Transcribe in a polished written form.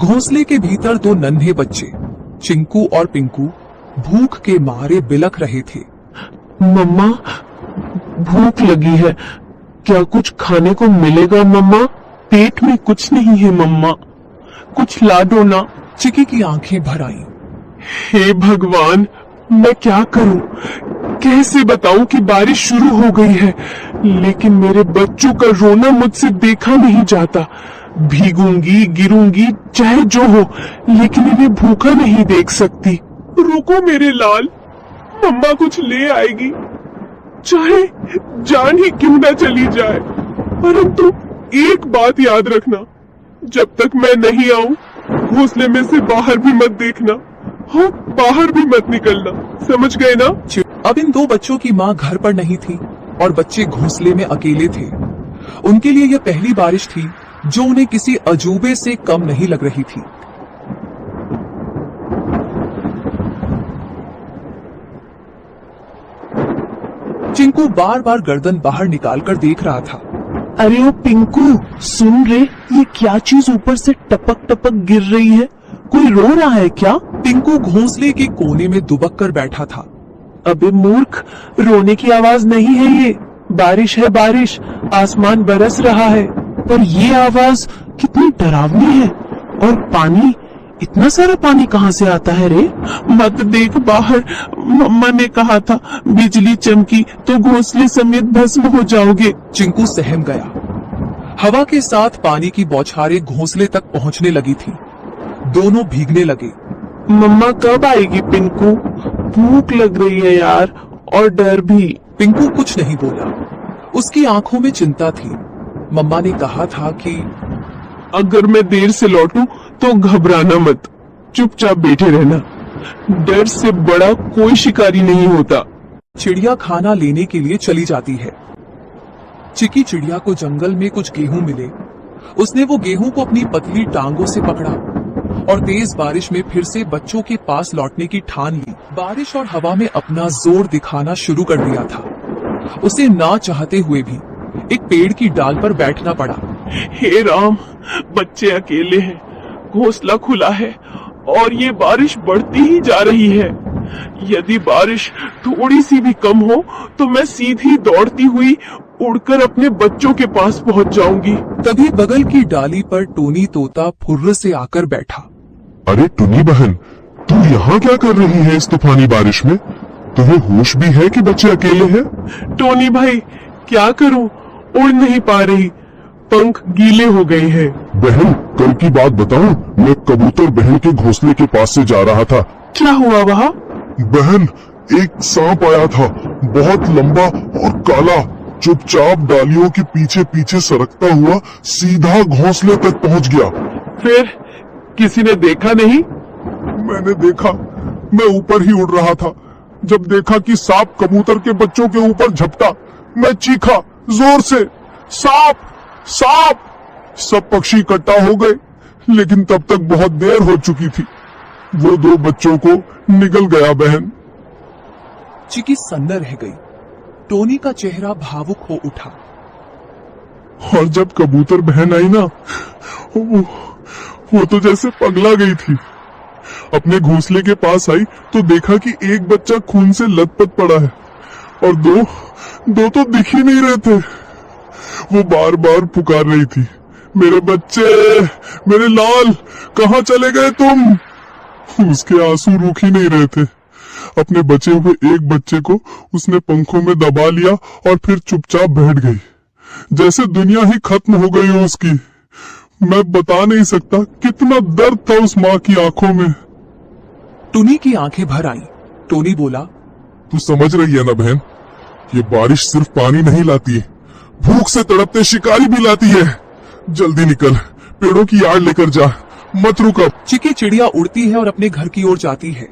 घोंसले के भीतर दो नन्हे बच्चे चिंकू और पिंकू भूख के मारे बिलख रहे थे। मम्मा, भूख लगी है, क्या कुछ खाने को मिलेगा मम्मा? पेट में कुछ नहीं है मम्मा, कुछ ला दो ना। चिकी की आंखें भर आईं। हे भगवान, मैं क्या करूं? कैसे बताऊं कि बारिश शुरू हो गई है, लेकिन मेरे बच्चों का रोना मुझसे देखा नहीं जाता। भीगूंगी, गिरूंगी, चाहे जो हो, लेकिन इन्हें भूखा नहीं देख सकती। रुको मेरे लाल, मम्मा कुछ ले आएगी, चाहे जान ही क्यों ना चली जाए। परंतु एक बात याद रखना, जब तक मैं नहीं आऊं, घोंसले में से बाहर भी मत देखना। हाँ, बाहर भी मत निकलना, समझ गए ना? अब इन दो बच्चों की माँ घर पर नहीं थी और बच्चे घोंसले में अकेले थे। उनके लिए यह पहली बारिश थी जो उन्हें किसी अजूबे से कम नहीं लग रही थी। चिंकू बार बार गर्दन बाहर निकालकर देख रहा था। अरे ओ पिंकू, सुन रे, ये क्या चीज ऊपर से टपक टपक गिर रही है? कोई रो रहा है क्या? पिंकू घोंसले के कोने में दुबक कर बैठा था। अबे मूर्ख, रोने की आवाज नहीं है ये, बारिश है बारिश, आसमान बरस रहा है। पर ये आवाज कितनी डरावनी है, और पानी, इतना सारा पानी कहाँ से आता है रे? मत देख बाहर, मम्मा ने कहा था बिजली चमकी तो घोंसले समेत भस्म हो जाओगे। चिंकू सहम गया। हवा के साथ पानी की बौछारें घोंसले तक पहुंचने लगी थी। दोनों भीगने लगे। मम्मा कब आएगी पिंकू? भूख लग रही है यार, और डर भी। पिंकू कुछ नहीं बोला, उसकी आंखों में चिंता थी। मम्मा ने कहा था कि अगर मैं देर से लौटूं तो घबराना मत, चुपचाप बैठे रहना, डर से बड़ा कोई शिकारी नहीं होता। चिड़िया खाना लेने के लिए चली जाती है। चिकी चिड़िया को जंगल में कुछ गेहूं मिले। उसने वो गेहूं को अपनी पतली टांगों से पकड़ा और तेज बारिश में फिर से बच्चों के पास लौटने की ठान ली। बारिश और हवा में अपना जोर दिखाना शुरू कर दिया था। उसे ना चाहते हुए भी एक पेड़ की डाल पर बैठना पड़ा। हे राम, बच्चे अकेले हैं, घोंसला खुला है और ये बारिश बढ़ती ही जा रही है। यदि बारिश थोड़ी सी भी कम हो तो मैं सीधी दौड़ती हुई उड़कर अपने बच्चों के पास पहुंच जाऊंगी। तभी बगल की डाली पर टोनी तोता फुर्र से आकर बैठा। अरे टुनी बहन, तू यहाँ क्या कर रही है इस तूफानी बारिश में? तुम्हें होश भी है कि बच्चे अकेले हैं? टोनी भाई, क्या करूं, उड़ नहीं पा रही, पंख गीले हो गए हैं। बहन, कल की बात बताऊं, मैं कबूतर बहन के घोंसले के पास से जा रहा था। क्या हुआ वहाँ? बहन, एक सांप आया था, बहुत लंबा और काला, चुपचाप डालियों के पीछे पीछे सरकता हुआ सीधा घोंसले तक पहुंच गया। फिर किसी ने देखा नहीं? मैंने देखा, मैं ऊपर ही उड़ रहा था। जब देखा कि सांप कबूतर के बच्चों के ऊपर झपटा, मैं चीखा जोर से, सांप सांप। सब पक्षी इकट्ठा हो गए, लेकिन तब तक बहुत देर हो चुकी थी। वो दो बच्चों को निगल गया बहन। चिकी सन्न रह गई। टोनी का चेहरा भावुक हो उठा। और जब कबूतर बहन आई ना, वो तो जैसे पगला गई थी। अपने घोंसले के पास आई तो देखा कि एक बच्चा खून से लथपथ पड़ा है और दो तो दिख ही नहीं रहे थे। वो बार बार पुकार रही थी, मेरे बच्चे, मेरे लाल, कहाँ चले गए तुम? उसके आंसू रुक ही नहीं रहे थे। अपने बचे हुए एक बच्चे को उसने पंखों में दबा लिया और फिर चुपचाप बैठ गई, जैसे दुनिया ही खत्म हो गई हो उसकी। मैं बता नहीं सकता कितना दर्द था उस माँ की आंखों में। टुनी की आंखें भर आईं। टोनी बोला, तू समझ रही है ना बहन, ये बारिश सिर्फ पानी नहीं लाती है, भूख से तड़पते शिकारी भी लाती है। जल्दी निकल, पेड़ों की आड़ लेकर जा, मत रुक अब। चिकी चिड़िया उड़ती है और अपने घर की ओर जाती है।